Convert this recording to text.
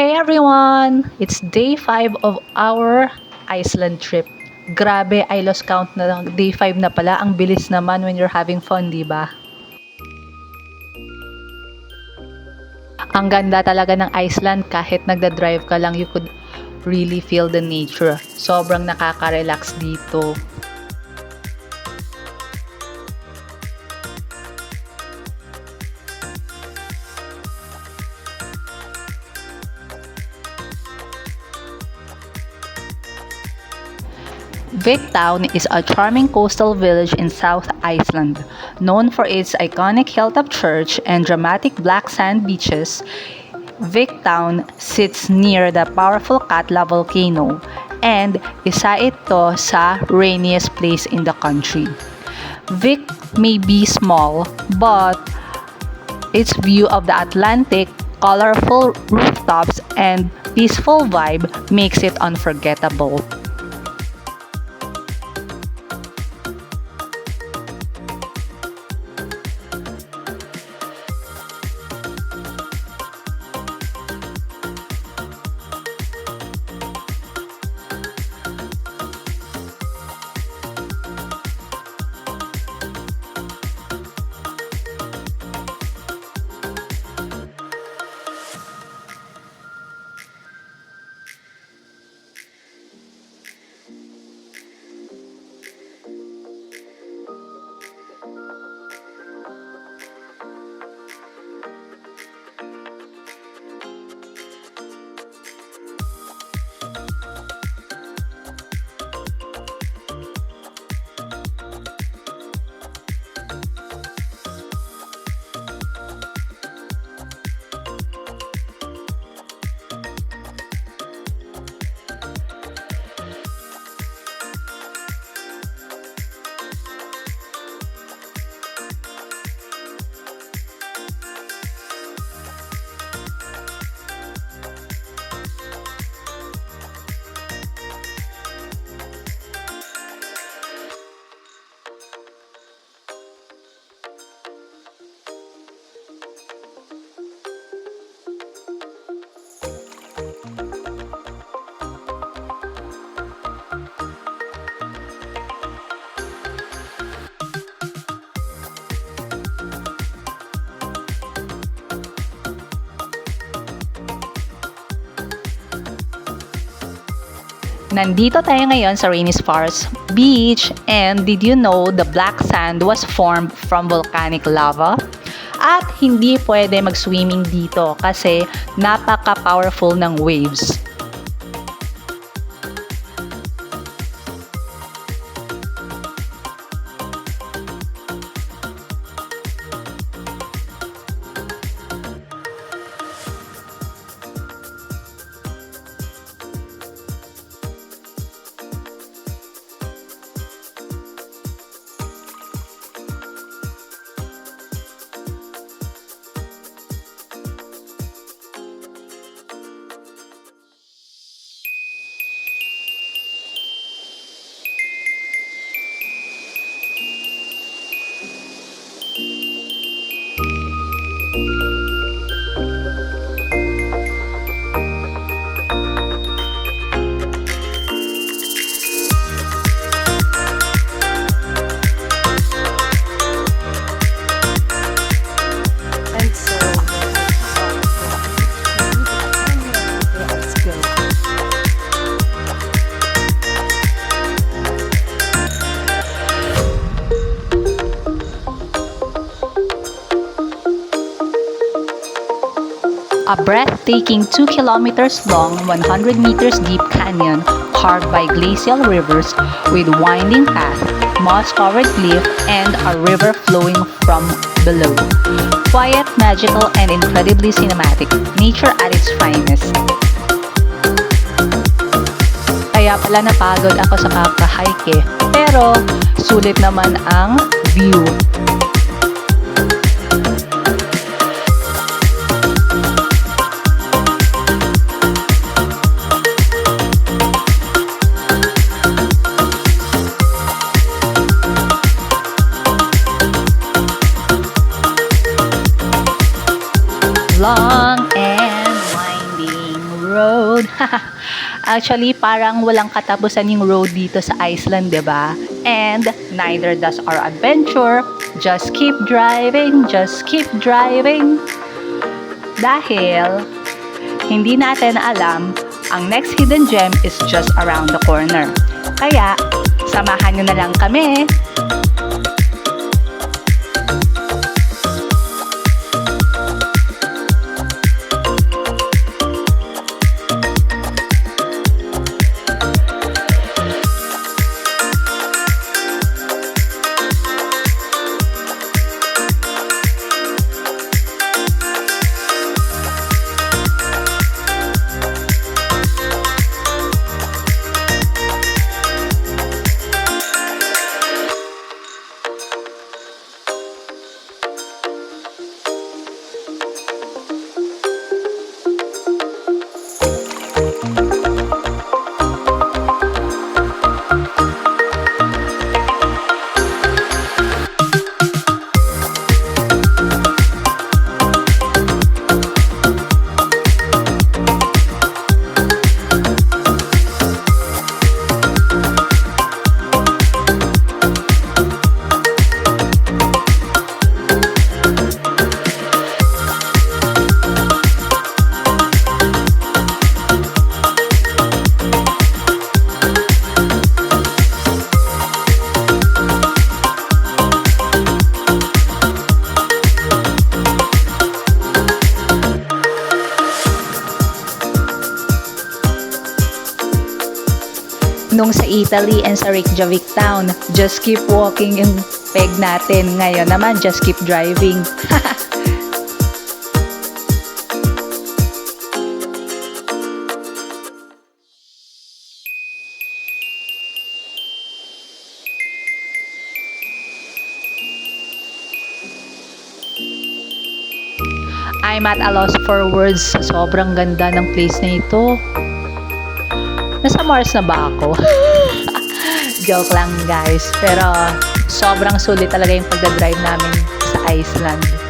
Hey everyone! It's day 5 of our Iceland trip. Grabe, I lost count na lang. Day 5 na pala. Ang bilis naman when you're having fun, di ba? Ang ganda talaga ng Iceland. Kahit nagda-drive ka lang, you could really feel the nature. Sobrang nakaka-relax dito. Victown is a charming coastal village in South Iceland. Known for its iconic hilltop church and dramatic black sand beaches, Victown sits near the powerful Katla volcano and isa ito sa rainiest place in the country. Vic may be small, but its view of the Atlantic, colorful rooftops, and peaceful vibe makes it unforgettable. Nandito tayo ngayon sa Rainis Falls Beach, and did you know the black sand was formed from volcanic lava? At hindi pwede mag-swimming dito kasi napaka-powerful ng waves. A breathtaking 2 kilometers long, 100 meters deep canyon carved by glacial rivers with winding path, moss-covered cliff, and a river flowing from below. Quiet, magical, and incredibly cinematic. Nature at its finest. Kaya pala napagod ako sa kaka-hike eh. Pero sulit naman ang view. Long and winding road. Actually, parang walang katapusan yung road dito sa Iceland, 'di ba? And neither does our adventure. Just keep driving, just keep driving. Dahil hindi natin alam, ang next hidden gem is just around the corner. Kaya, samahan nyo na lang kami. Nung sa Italy and sa Reykjavik town, just keep walking yung peg natin. Ngayon naman, just keep driving. I'm at a loss for words sa sobrang ganda ng place na ito. Nasa Mars na ba ako? Joke lang guys. Pero sobrang sulit talaga yung pagdadrive namin sa Iceland.